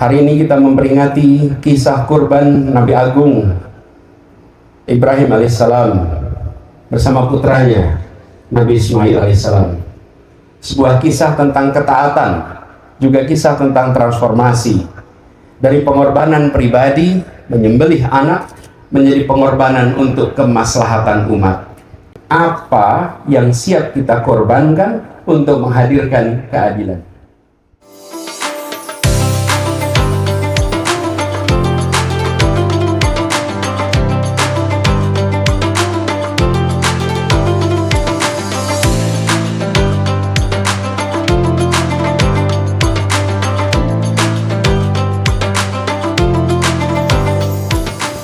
Hari ini kita memperingati kisah kurban Nabi Agung Ibrahim alaihissalam bersama putranya Nabi Ismail alaihissalam. Sebuah kisah tentang ketaatan, juga kisah tentang transformasi dari pengorbanan pribadi menyembelih anak menjadi pengorbanan untuk kemaslahatan umat. Apa yang siap kita korbankan untuk menghadirkan keadilan?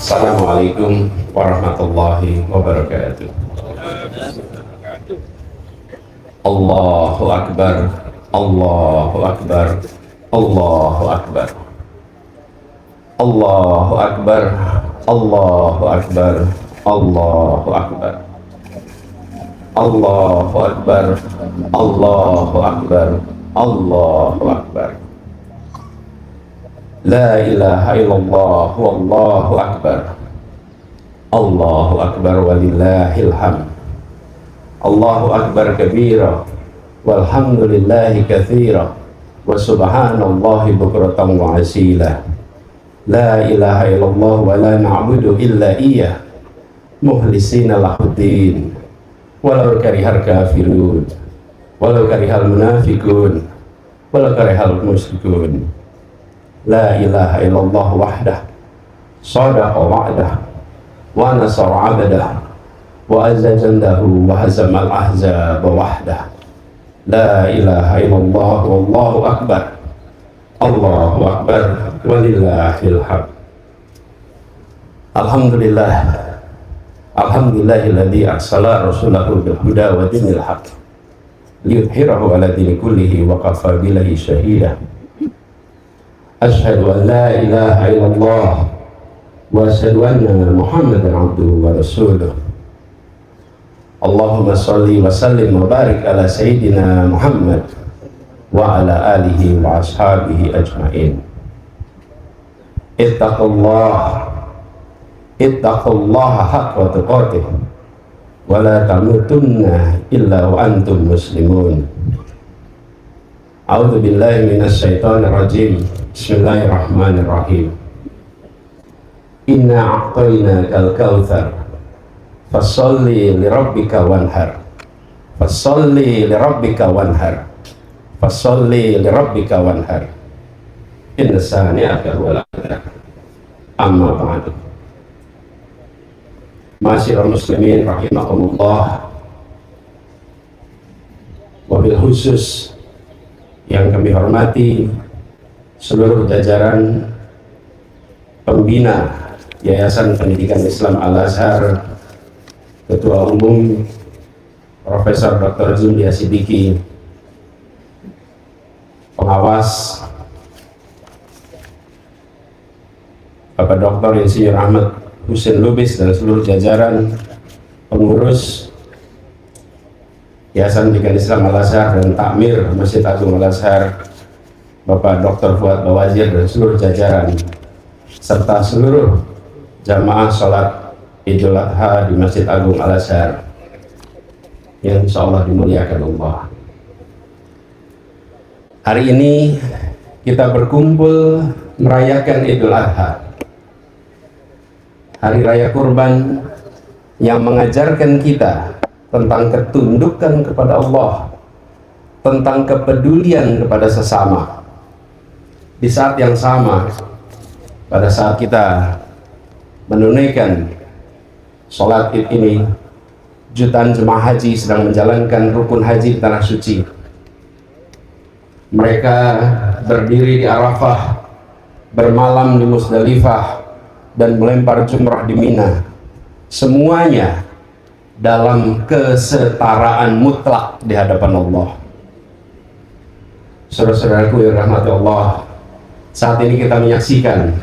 Assalamualaikum warahmatullahi wabarakatuh. Allahu Akbar, Allahu Akbar, Allahu Akbar, Allahu Akbar, Allahu Akbar, Allahu Akbar, Allahu Akbar, Allahu Akbar, Allahu Akbar. La ilaha illallah wallahu akbar. Allahu akbar walillahil hamd. Allahu akbar kabira walhamdulillahi katsira wa subhanallahi bukratan wa asila. La ilaha illallah wa la na'budu illa iyyah mukhlisina lahuddin walau karihal kafirun walau karihal munafiqun walau karihal musyrikun. La ilaha illallah wahdah sadaqa wa'dah wa nasara 'abdah wa azza jandahu wa hazamal ahzaba wahdah. La ilaha illallah wallahu akbar. Allahu akbar walillahil hamd. Alhamdulillah, alhamdulillahilladzi arsala rasulahu bil huda wa dinil haqq liyudhhirahu 'ala dini kullihi wa kafa billahi shahida. Asyhadu an la ilaha illallah wa asyhadu anna Muhammadan abduhu wa rasuluh. Allahumma shalli wa sallim wa barik ala sayyidina Muhammad wa ala alihi wa ashabihi ajma'in. Ittaqullaha haqqa tuqatih wa la tamutunna illa wa antum muslimun. A'udzu billahi minasy syaithanir rajim. Bismillahirrahmanirrahim. Inna a'tainakal kautsar fasholli lirabbika wanhar. Fasholli lirabbika wanhar. Fasholli lirabbika wanhar. Inna sani'aka huwal abtar. Amma ba'du. Ma'asyiral muslimin rahimakumullah. Wabil khusus yang kami hormati seluruh jajaran pembina Yayasan Pendidikan Islam Al-Azhar, Ketua Umum Profesor Dr. Zulia Sidiki, pengawas Bapak Dr. Insinyur Ahmad Husin Lubis dan seluruh jajaran pengurus Yayasan Pendidikan Islam Al-Azhar dan Takmir Masjid Agung Al-Azhar, Bapak Dr. Fuad Bawazir dan seluruh jajaran, serta seluruh jamaah sholat Idul Adha di Masjid Agung Al-Azhar yang insya Allah dimuliakan Allah. Hari ini kita berkumpul merayakan Idul Adha, hari raya kurban yang mengajarkan kita tentang ketundukan kepada Allah, tentang kepedulian kepada sesama. Di saat yang sama, pada saat kita menunaikan sholat Id ini, jutaan jemaah haji sedang menjalankan rukun haji di tanah suci. Mereka berdiri di Arafah, bermalam di Musdalifah, dan melempar jumrah di Mina. Semuanya dalam kesetaraan mutlak di hadapan Allah. Saudara-saudaraku yang rahmati Allah, saat ini kita menyaksikan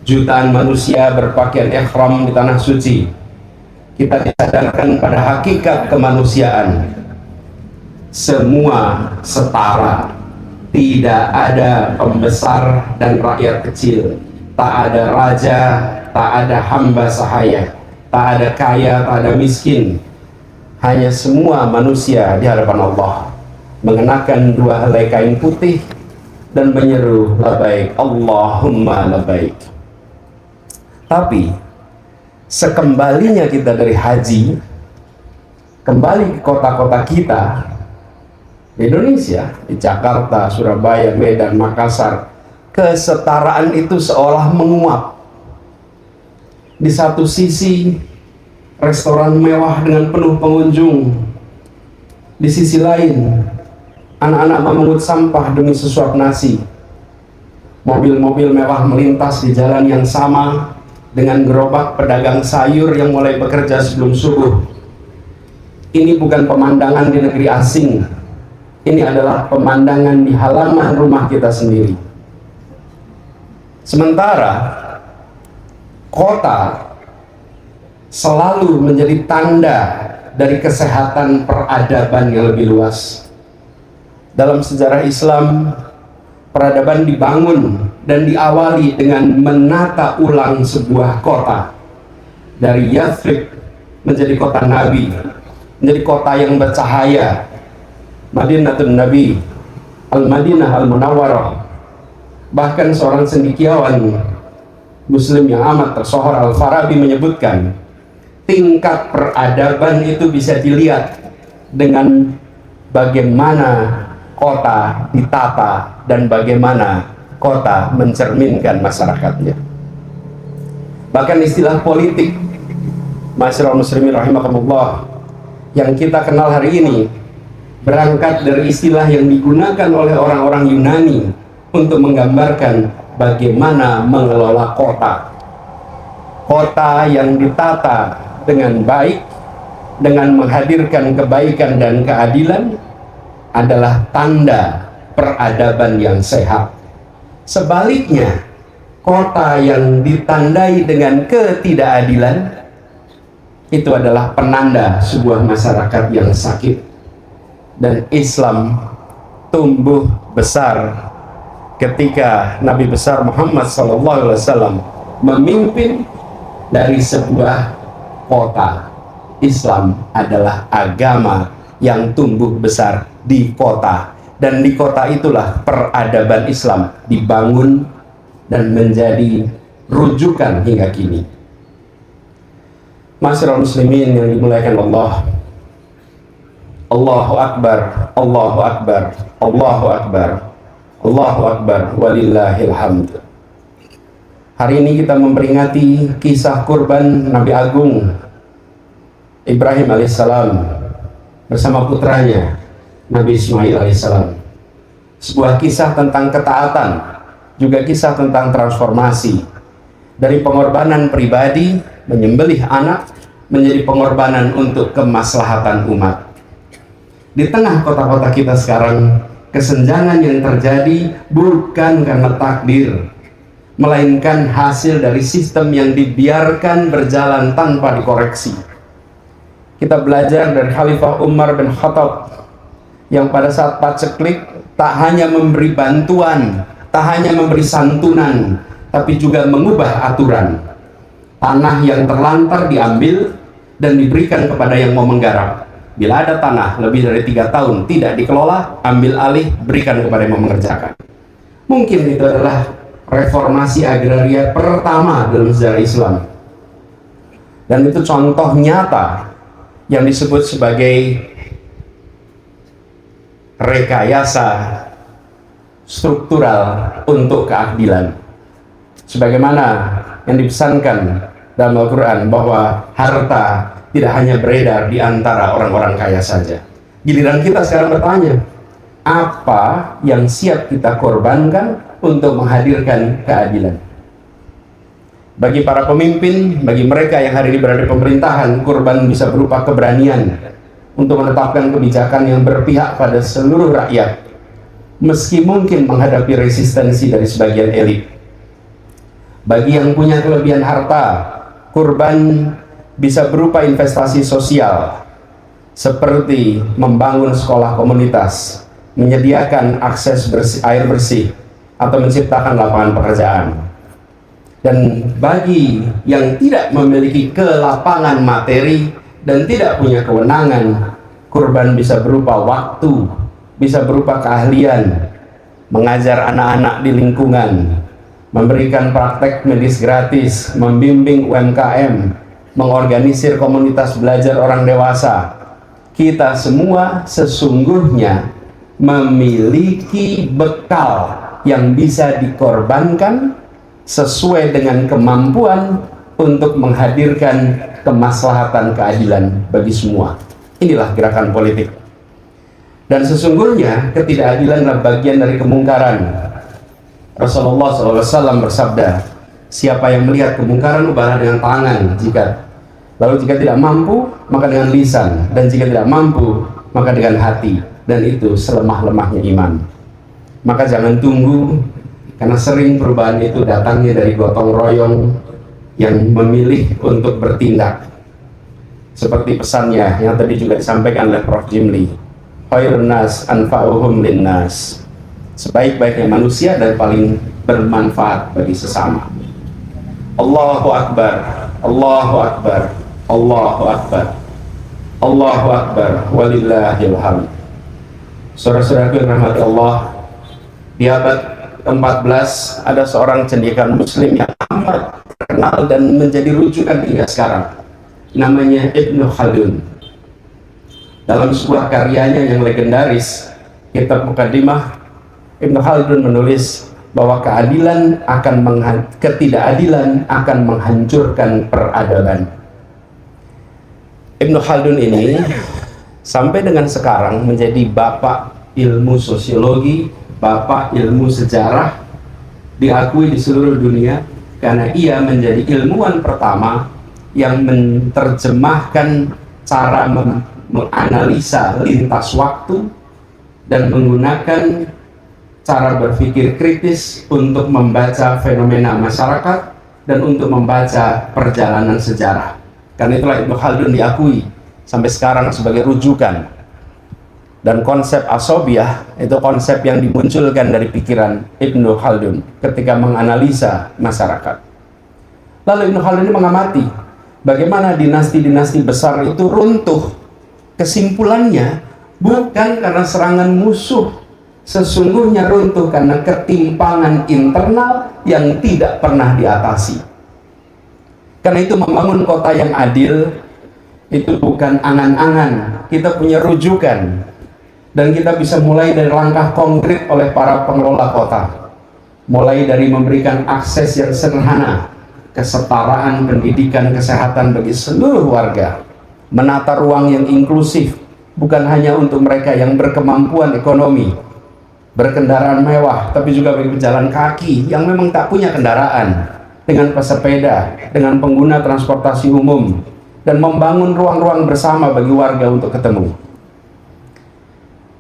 jutaan manusia berpakaian ihram di tanah suci. Kita disadarkan pada hakikat kemanusiaan. Semua setara, tidak ada pembesar dan rakyat kecil, tak ada raja, tak ada hamba sahaya, tak ada kaya, tak ada miskin. Hanya semua manusia di hadapan Allah mengenakan dua helai kain putih dan menyeru labbaik Allahumma labbaik. Tapi sekembalinya kita dari haji, kembali ke kota-kota kita di Indonesia, di Jakarta, Surabaya, Medan, Makassar, kesetaraan itu seolah menguap. Di satu sisi restoran mewah dengan penuh pengunjung, di sisi lain anak-anak memungut sampah demi sesuap nasi. Mobil-mobil mewah melintas di jalan yang sama dengan gerobak pedagang sayur yang mulai bekerja sebelum subuh. Ini bukan pemandangan di negeri asing, ini adalah pemandangan di halaman rumah kita sendiri. Sementara kota selalu menjadi tanda dari kesehatan peradaban yang lebih luas. Dalam sejarah Islam, peradaban dibangun dan diawali dengan menata ulang sebuah kota. Dari Yathrib menjadi kota Nabi, menjadi kota yang bercahaya, Madinatun Nabi, Al-Madinah Al-Munawwarah. Bahkan seorang cendekiawan Muslim yang amat tersohor, Al-Farabi, menyebutkan tingkat peradaban itu bisa dilihat dengan bagaimana kota ditata dan bagaimana kota mencerminkan masyarakatnya. Bahkan istilah politik, Ma'asyiral muslimin rahimakumullah, yang kita kenal hari ini berangkat dari istilah yang digunakan oleh orang-orang Yunani untuk menggambarkan bagaimana mengelola kota. Kota yang ditata dengan baik, dengan menghadirkan kebaikan dan keadilan, adalah tanda peradaban yang sehat. Sebaliknya, kota yang ditandai dengan ketidakadilan itu adalah penanda sebuah masyarakat yang sakit. Dan Islam tumbuh besar ketika Nabi besar Muhammad SAW memimpin dari sebuah kota. Islam adalah agama yang tumbuh besar di kota, dan di kota itulah peradaban Islam dibangun dan menjadi rujukan hingga kini. Ma'asyiral muslimin yang dimuliakan Allah, Allahu Akbar, Allahu Akbar, Allahu Akbar, Allahu Akbar, walillahil hamd. Hari ini kita memperingati kisah kurban Nabi Agung Ibrahim alaihissalam bersama putranya Nabi Ismail alaihissalam. Sebuah kisah tentang ketaatan, juga kisah tentang transformasi dari pengorbanan pribadi menyembelih anak menjadi pengorbanan untuk kemaslahatan umat. Di tengah kota-kota kita sekarang, kesenjangan yang terjadi bukan karena takdir, melainkan hasil dari sistem yang dibiarkan berjalan tanpa dikoreksi. Kita belajar dari Khalifah Umar bin Khattab yang pada saat paceklik tak hanya memberi bantuan, tak hanya memberi santunan, tapi juga mengubah aturan. Tanah yang terlantar diambil dan diberikan kepada yang mau menggarap. Bila ada tanah lebih dari 3 tahun tidak dikelola, ambil alih, berikan kepada yang mau mengerjakan. Mungkin itu adalah reformasi agraria pertama dalam sejarah Islam. Dan itu contoh nyata yang disebut sebagai rekayasa struktural untuk keadilan. Sebagaimana yang dipesankan dalam Al-Quran bahwa harta tidak hanya beredar di antara orang-orang kaya saja. Giliran kita sekarang bertanya, apa yang siap kita korbankan untuk menghadirkan keadilan? Bagi para pemimpin, bagi mereka yang hari ini berada di pemerintahan, kurban bisa berupa keberanian untuk menetapkan kebijakan yang berpihak pada seluruh rakyat, meski mungkin menghadapi resistensi dari sebagian elit. Bagi yang punya kelebihan harta, kurban bisa berupa investasi sosial, seperti membangun sekolah komunitas, menyediakan akses air bersih, atau menciptakan lapangan pekerjaan. Dan bagi yang tidak memiliki kelapangan materi dan tidak punya kewenangan, kurban bisa berupa waktu, bisa berupa keahlian, mengajar anak-anak di lingkungan, memberikan praktek medis gratis, membimbing UMKM, mengorganisir komunitas belajar orang dewasa. Kita semua sesungguhnya memiliki bekal yang bisa dikorbankan sesuai dengan kemampuan untuk menghadirkan kemaslahatan keadilan bagi semua. Inilah gerakan politik. Dan sesungguhnya ketidakadilan adalah bagian dari kemungkaran. Rasulullah SAW bersabda, siapa yang melihat kemungkaran ubahlah dengan tangan, lalu jika tidak mampu maka dengan lisan, dan jika tidak mampu maka dengan hati, dan itu selemah-lemahnya iman. Maka jangan tunggu, karena sering perubahan itu datangnya dari gotong royong yang memilih untuk bertindak. Seperti pesannya yang tadi juga disampaikan oleh Prof. Jimli, khairun nas anfa'uhum linnas, sebaik-baiknya manusia dan paling bermanfaat bagi sesama. Allahu Akbar, Allahu Akbar, Allahu Akbar, Allahu Akbar, walillahil hamd. Saudara-saudaraku yang rahmati Allah, di abad ke-14 ada seorang cendekiawan muslim yang amat terkenal dan menjadi rujukan hingga sekarang. Namanya Ibnu Khaldun. Dalam sebuah karyanya yang legendaris, kitab Muqaddimah, Ibnu Khaldun menulis bahwa ketidakadilan akan menghancurkan peradaban. Ibnu Khaldun ini sampai dengan sekarang menjadi bapak ilmu sosiologi, bapak ilmu sejarah, diakui di seluruh dunia karena ia menjadi ilmuwan pertama yang menerjemahkan cara menganalisa lintas waktu dan menggunakan cara berpikir kritis untuk membaca fenomena masyarakat dan untuk membaca perjalanan sejarah. Karena itulah Ibnu Khaldun diakui sampai sekarang sebagai rujukan. Dan konsep asobiyah itu konsep yang dimunculkan dari pikiran Ibnu Khaldun ketika menganalisa masyarakat. Lalu Ibnu Khaldun ini mengamati bagaimana dinasti-dinasti besar itu runtuh. Kesimpulannya bukan karena serangan musuh, sesungguhnya runtuh karena ketimpangan internal yang tidak pernah diatasi. Karena itu membangun kota yang adil itu bukan angan-angan, kita punya rujukan. Dan kita bisa mulai dari langkah konkret oleh para pengelola kota. Mulai dari memberikan akses yang sederhana, kesetaraan pendidikan, kesehatan bagi seluruh warga. Menata ruang yang inklusif, bukan hanya untuk mereka yang berkemampuan ekonomi, berkendaraan mewah, tapi juga bagi pejalan kaki yang memang tak punya kendaraan, dengan pesepeda, dengan pengguna transportasi umum, dan membangun ruang-ruang bersama bagi warga untuk ketemu.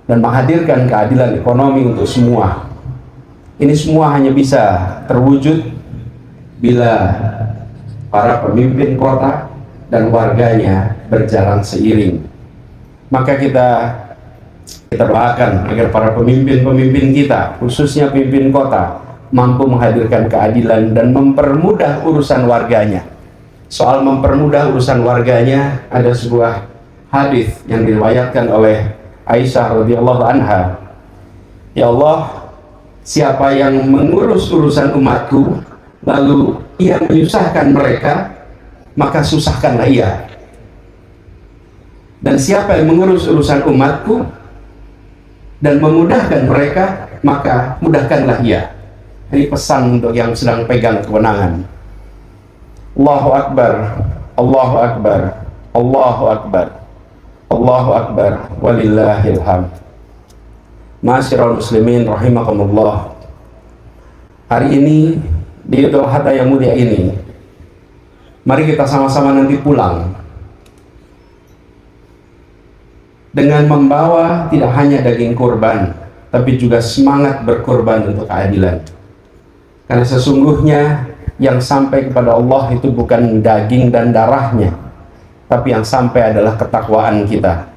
Dan menghadirkan keadilan ekonomi untuk semua. Ini semua hanya bisa terwujud bila para pemimpin kota dan warganya berjalan seiring. Maka kita doakan agar para pemimpin-pemimpin kita, khususnya pemimpin kota, mampu menghadirkan keadilan dan mempermudah urusan warganya. Soal mempermudah urusan warganya, ada sebuah hadis yang diriwayatkan oleh Aisyah radhiyallahu anha. Ya Allah, siapa yang mengurus urusan umatku lalu ia menyusahkan mereka, maka susahkanlah ia. Dan siapa yang mengurus urusan umatku dan memudahkan mereka, maka mudahkanlah ia. Ini pesan untuk yang sedang pegang kewenangan. Allahu Akbar, Allahu Akbar, Allahu Akbar, Allahu Akbar, walillahil hamd. Ma'asyiral muslimin rahimakumullah. Hari ini di Idul Adha yang mulia ini, mari kita sama-sama nanti pulang dengan membawa tidak hanya daging kurban, tapi juga semangat berkorban untuk keadilan. Karena sesungguhnya yang sampai kepada Allah itu bukan daging dan darahnya, tapi yang sampai adalah ketakwaan kita.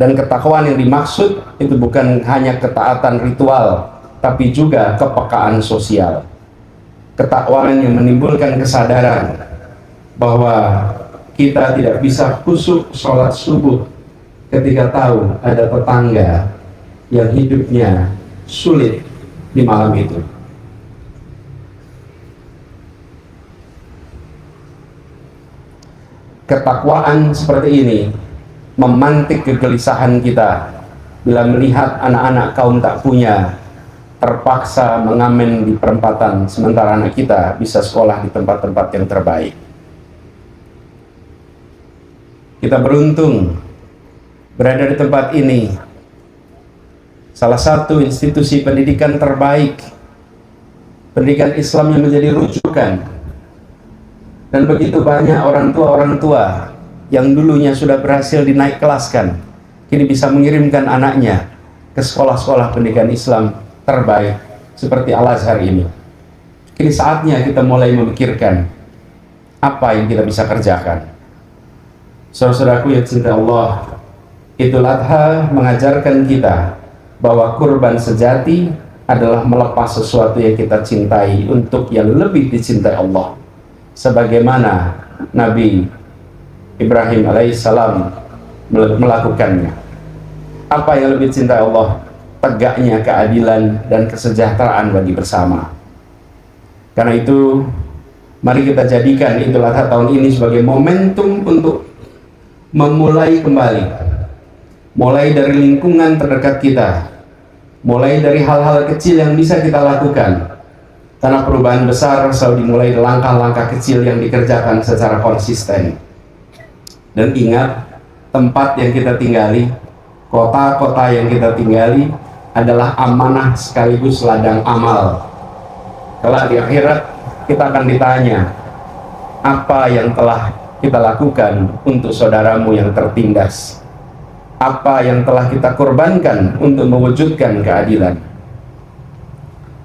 Dan ketakwaan yang dimaksud itu bukan hanya ketaatan ritual, tapi juga kepekaan sosial. Ketakwaan yang menimbulkan kesadaran bahwa kita tidak bisa khusyuk sholat subuh ketika tahu ada tetangga yang hidupnya sulit di malam itu. Ketakwaan seperti ini memantik kegelisahan kita bila melihat anak-anak kaum tak punya terpaksa mengamen di perempatan, sementara anak kita bisa sekolah di tempat-tempat yang terbaik. Kita beruntung berada di tempat ini, salah satu institusi pendidikan terbaik, pendidikan Islam yang menjadi rujukan. Dan begitu banyak orang tua yang dulunya sudah berhasil dinaik kelaskan, kini bisa mengirimkan anaknya ke sekolah-sekolah pendidikan Islam terbaik seperti Al-Azhar ini. Kini saatnya kita mulai memikirkan apa yang kita bisa kerjakan. Saudara-saudaraku yang cinta Allah, Idul Adha mengajarkan kita bahwa kurban sejati adalah melepas sesuatu yang kita cintai untuk yang lebih dicintai Allah, sebagaimana Nabi Ibrahim alaihissalam melakukannya. Apa yang lebih cinta Allah? Tegaknya keadilan dan kesejahteraan bagi bersama. Karena itu, mari kita jadikan Idul Adha tahun ini sebagai momentum untuk memulai kembali. Mulai dari lingkungan terdekat kita, mulai dari hal-hal kecil yang bisa kita lakukan. Karena perubahan besar selalu dimulai dari langkah-langkah kecil yang dikerjakan secara konsisten. Dan ingat, tempat yang kita tinggali, kota-kota yang kita tinggali adalah amanah sekaligus ladang amal. Kelak di akhirat kita akan ditanya, apa yang telah kita lakukan untuk saudaramu yang tertindas? Apa yang telah kita korbankan untuk mewujudkan keadilan?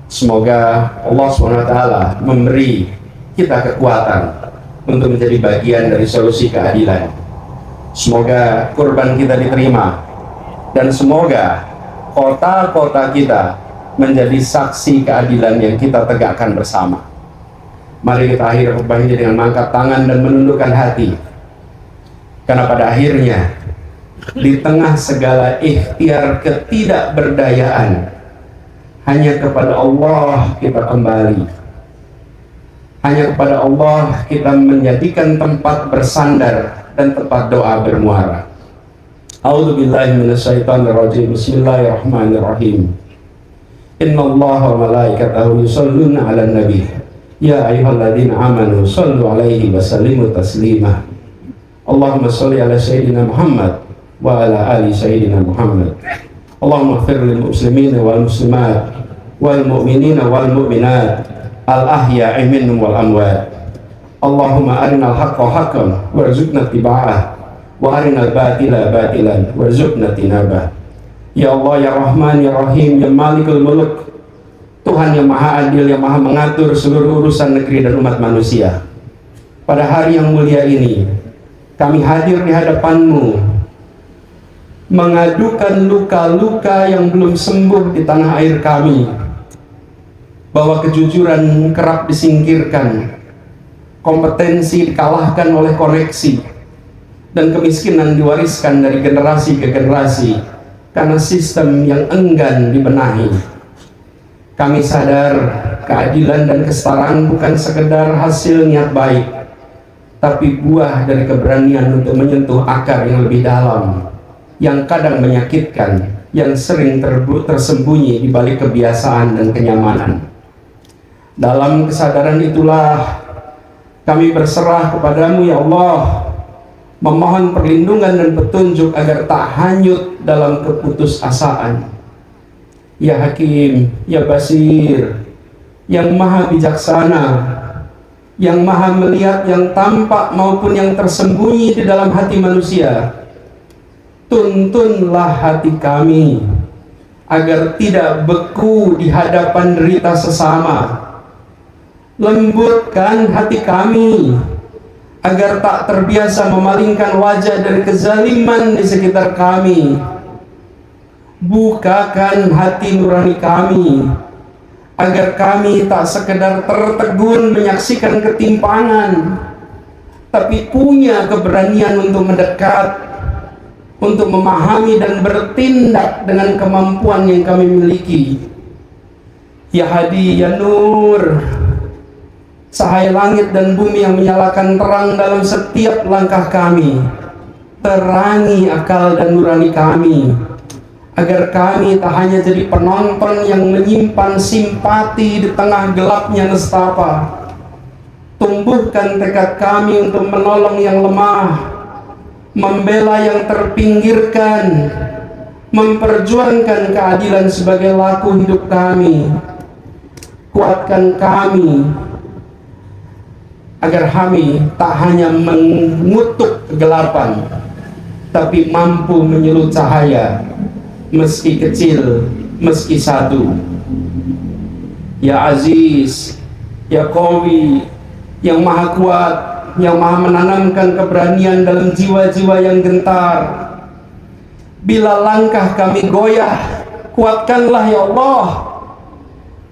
Semoga Allah SWT memberi kita kekuatan untuk menjadi bagian dari solusi keadilan. Semoga kurban kita diterima, dan semoga kota-kota kita menjadi saksi keadilan yang kita tegakkan bersama. Mari kita akhiri khutbah ini dengan mengangkat tangan dan menundukkan hati, karena pada akhirnya di tengah segala ikhtiar ketidakberdayaan, hanya kepada Allah kita kembali. Hanya kepada Allah kita menjadikan tempat bersandar dan tempat doa bermuara. A'udzubillahi minasyaitonirrajim. Bismillahirrahmanirrahim. Innallaha wa malaikatahu yusholluna 'alan nabi. Ya ayyuhalladzina amanu shallu 'alaihi wa sallimu taslima. Allahumma shalli 'ala sayyidina Muhammad wa 'ala ali sayyidina Muhammad. Allahumma ighfir lil muslimina wal muslimat wal mu'minina wal mu'minat al-ahya'i minhum wal amwat. Allahumma arinal haqqa haqqan warzuqna ittiba'ah wa arinal batila batilan warzuqna tinabah. Ya Allah, ya Rahman, ya Rahim, ya Malikul Muluk, Tuhan yang maha adil, yang maha mengatur seluruh urusan negeri dan umat manusia. Pada hari yang mulia ini, kami hadir di hadapan-Mu mengadukan luka-luka yang belum sembuh di tanah air kami, bahwa kejujuran kerap disingkirkan, kompetensi dikalahkan oleh koreksi, dan kemiskinan diwariskan dari generasi ke generasi karena sistem yang enggan dibenahi. Kami sadar keadilan dan kesetaraan bukan sekedar hasil niat baik, tapi buah dari keberanian untuk menyentuh akar yang lebih dalam, yang kadang menyakitkan, yang sering tersembunyi di balik kebiasaan dan kenyamanan. Dalam kesadaran itulah kami berserah kepadamu ya Allah, memohon perlindungan dan petunjuk agar tak hanyut dalam keputusasaan. Ya Hakim, ya Basir, yang maha bijaksana, yang maha melihat yang tampak maupun yang tersembunyi di dalam hati manusia, tuntunlah hati kami agar tidak beku di hadapan derita sesama. Lembutkan hati kami agar tak terbiasa memalingkan wajah dari kezaliman di sekitar kami. Bukakan hati nurani kami, agar kami tak sekedar tertegun menyaksikan ketimpangan, tapi punya keberanian untuk mendekat, untuk memahami dan bertindak dengan kemampuan yang kami miliki. Ya Hadi, Ya Nur, cahaya langit dan bumi yang menyalakan terang dalam setiap langkah kami, terangi akal dan nurani kami, agar kami tak hanya jadi penonton yang menyimpan simpati di tengah gelapnya nestapa. Tumbuhkan tekad kami untuk menolong yang lemah, membela yang terpinggirkan, memperjuangkan keadilan sebagai laku hidup kami. Kuatkan kami agar kami tak hanya mengutuk kegelapan, tapi mampu menyulut cahaya, meski kecil, meski satu. Ya Aziz, Ya Qawi, yang maha kuat, yang maha menanamkan keberanian dalam jiwa-jiwa yang gentar. Bila langkah kami goyah, kuatkanlah ya Allah.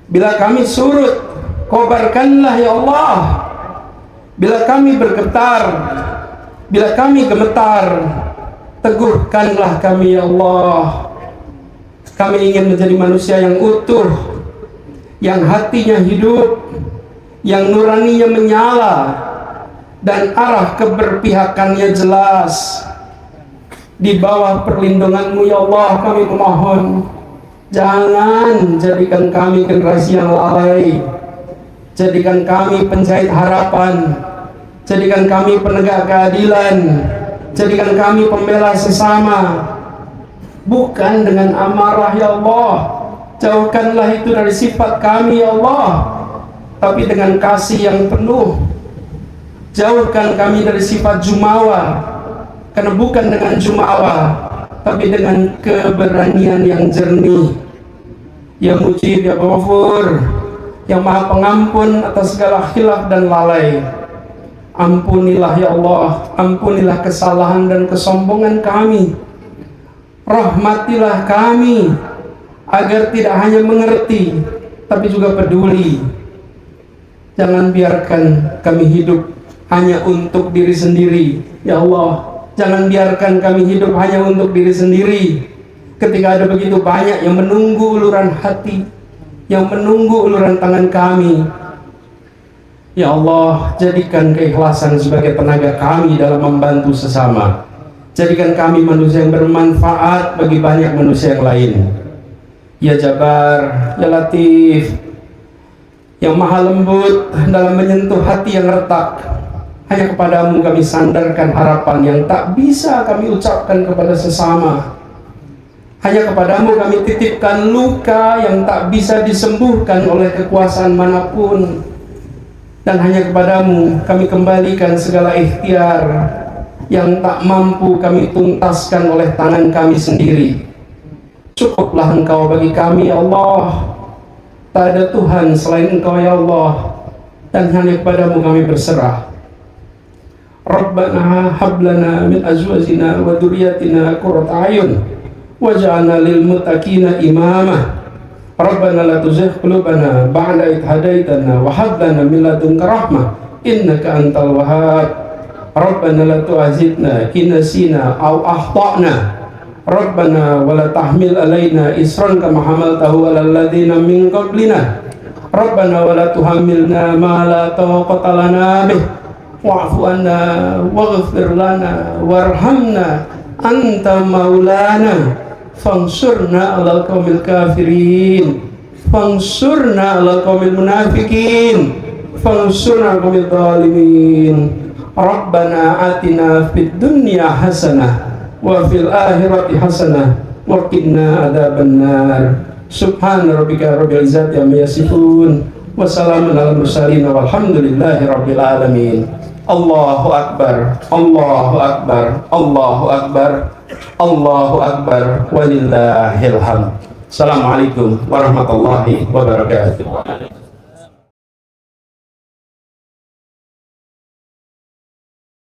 Bila kami surut, kobarkanlah ya Allah. Bila kami bergetar, bila kami gemetar, teguhkanlah kami ya Allah. Kami ingin menjadi manusia yang utuh, yang hatinya hidup, yang nuraninya menyala, dan arah keberpihakannya jelas. Di bawah perlindungan-Mu ya Allah kami memohon, jangan jadikan kami generasi yang lalai. Jadikan kami penjahit harapan, jadikan kami penegak keadilan, jadikan kami pembela sesama. Bukan dengan amarah ya Allah, jauhkanlah itu dari sifat kami ya Allah, tapi dengan kasih yang penuh. Jauhkan kami dari sifat jumawa, karena bukan dengan jumawa, tapi dengan keberanian yang jernih. Ya Mujib, Ya Ghafur, yang maha pengampun atas segala khilaf dan lalai. Ampunilah ya Allah, ampunilah kesalahan dan kesombongan kami. Rahmatilah kami, agar tidak hanya mengerti, tapi juga peduli. Jangan biarkan kami hidup hanya untuk diri sendiri ya Allah. Jangan biarkan kami hidup hanya untuk diri sendiri, ketika ada begitu banyak yang menunggu uluran hati, yang menunggu uluran tangan kami. Ya Allah, jadikan keikhlasan sebagai tenaga kami dalam membantu sesama. Jadikan kami manusia yang bermanfaat bagi banyak manusia yang lain. Ya Jabar, Ya Latif, yang maha lembut dalam menyentuh hati yang retak. Hanya kepadamu kami sandarkan harapan yang tak bisa kami ucapkan kepada sesama. Hanya kepadamu kami titipkan luka yang tak bisa disembuhkan oleh kekuasaan manapun. Dan hanya kepadamu kami kembalikan segala ikhtiar yang tak mampu kami tuntaskan oleh tangan kami sendiri. Cukuplah Engkau bagi kami ya Allah. Tak ada Tuhan selain Engkau ya Allah, dan hanya kepadamu kami berserah. Rabbana hablana min azwajina wa dzurriyyatina qurrata a'yun waj'alna lil muttaqina imama. Rabbana la tuzigh qulubana ba'da idh hadaitana wa hab lana min ladunka rahmah innaka antal wahhab. Rabbana la tu'akhidhna in nasina aw akhtana. Rabbana wa la tahmil alaina isran kama hamaltahu 'alal ladzina min qablina. Rabbana wa la tuhammilna ma la taqata lana bih wa'fu anna waghfir lana warhamna anta maulana fansurna 'alal qaumil kafirin fansurna 'alal qaumil munafiqin fansurna 'alal qaumil zalimin. Rabbana atina fid dunya hasanah wa fil akhirati hasanah wa qina adzabannar. Subhana rabbika rabbil izzati amma yasifun wa salamun alal mursalin walhamdulillahi rabbil alamin. Allahu akbar, Allahu akbar, Allahu akbar, Allahu akbar, walillahil hamd. Assalamualaikum warahmatullahi wabarakatuh.